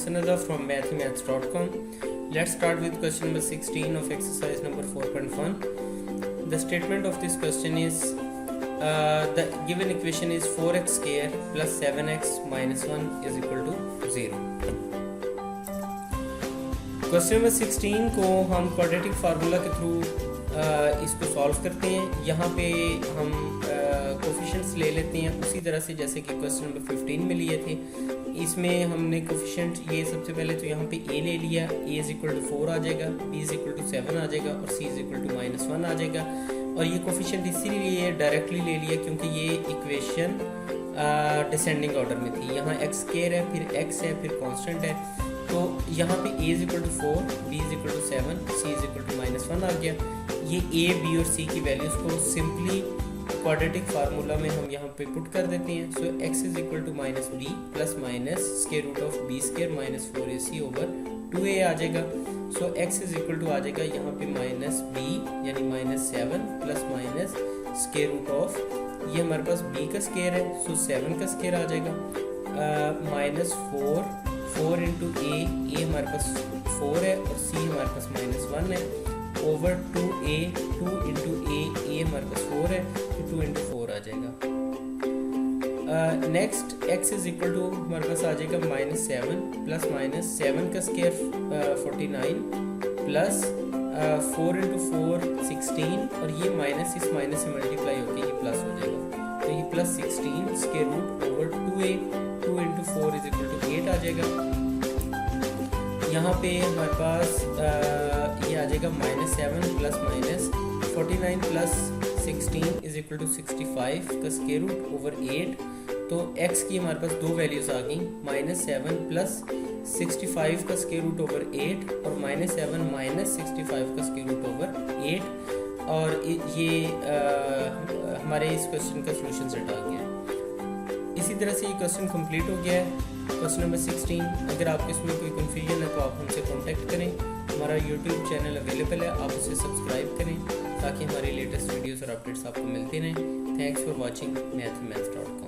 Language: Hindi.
Hassan Azhar from mathemaths.com. Let's start with question number 16 of exercise number 4.1. The statement of this question is the given equation is 4x square plus 7x minus 1 is equal to 0. Question number 16 को हम क्वाड्रेटिक फार्मूला के थ्रू इसको सॉल्व करते हैं। यहाँ पे हम कोफिशिएंट्स ले लेते हैं उसी तरह से जैसे कि क्वेश्चन नंबर 15 में लिए थे। इसमें हमने कोफिशिएंट ये सबसे पहले तो यहाँ पे a ले लिया, a इज इक्वल टू 4 आ जाएगा, b इज इक्वल टू 7 आ जाएगा और c इज इक्वल टू -1 आ जाएगा। और ये कोफिशिएंट इसीलिए डायरेक्टली ले लिया क्योंकि ये इक्वेशन डिसेंडिंग ऑर्डर में थी। यहाँ x स्क्वायर है, फिर x है, फिर कांस्टेंट है, तो यहाँ पे a is equal to 4, b is equal to 7, c is equal to -1 आ गया। ये a, b और c की वैल्यूज को सिंपली क्वाड्रेटिक फार्मूला में हम यहाँ पे पुट कर देते हैं। So x is equal to -b plus minus square root of b square minus 4ac over 2a आ जाएगा। So x is equal to आ जाएगा यहाँ पे -b यानी -7 plus minus square root of, ये हमारे पास b का स्क्वायर है, सो 7 का स्क्वायर आ जाएगा, -4 इंटू a हमारे पास 4 है और c हमारे पास -1 है ओवर 2a, 2 इंटू a हमारे पास 4 है, तो 2 इंटू 4 आ जाएगा। Next x is equal to हमारे पास आ जाएगा -7 प्लस माइनस 7 का स्क्वायर 49 प्लस 4 इंटू 4 16 और ये माइनस इस माइनस से मल्टीप्लाई होकर ये प्लस हो जाएगा, तो ये plus 16 square root over 2a, 2 into 4 is equal to 8 आ जाएगा। यहाँ पे हमारे पास ये आ जाएगा -7 plus minus 49 plus 16 is equal to 65 का स्क्वायर रूट ओवर 8। तो x की हमारे पास दो वैल्यूज आ गई, -7 प्लस 65 का स्क्वायर रूट ओवर 8 और -7 माइनस 65 का स्क्वायर रूट ओवर 8। और ये हमारे इस क्वेश्चन का सोल्यूशन सेट आ गया। इसी तरह से ये क्वेश्चन कंप्लीट हो गया है, क्वेश्चन नंबर 16। अगर आपको इसमें कोई कन्फ्यूजन है तो आप हमसे कांटेक्ट करें। हमारा यूट्यूब चैनल अवेलेबल है, आप उसे सब्सक्राइब करें ताकि हमारी लेटेस्ट वीडियोस और अपडेट्स आपको मिलते रहें। Thanks for watching mathemaths.com।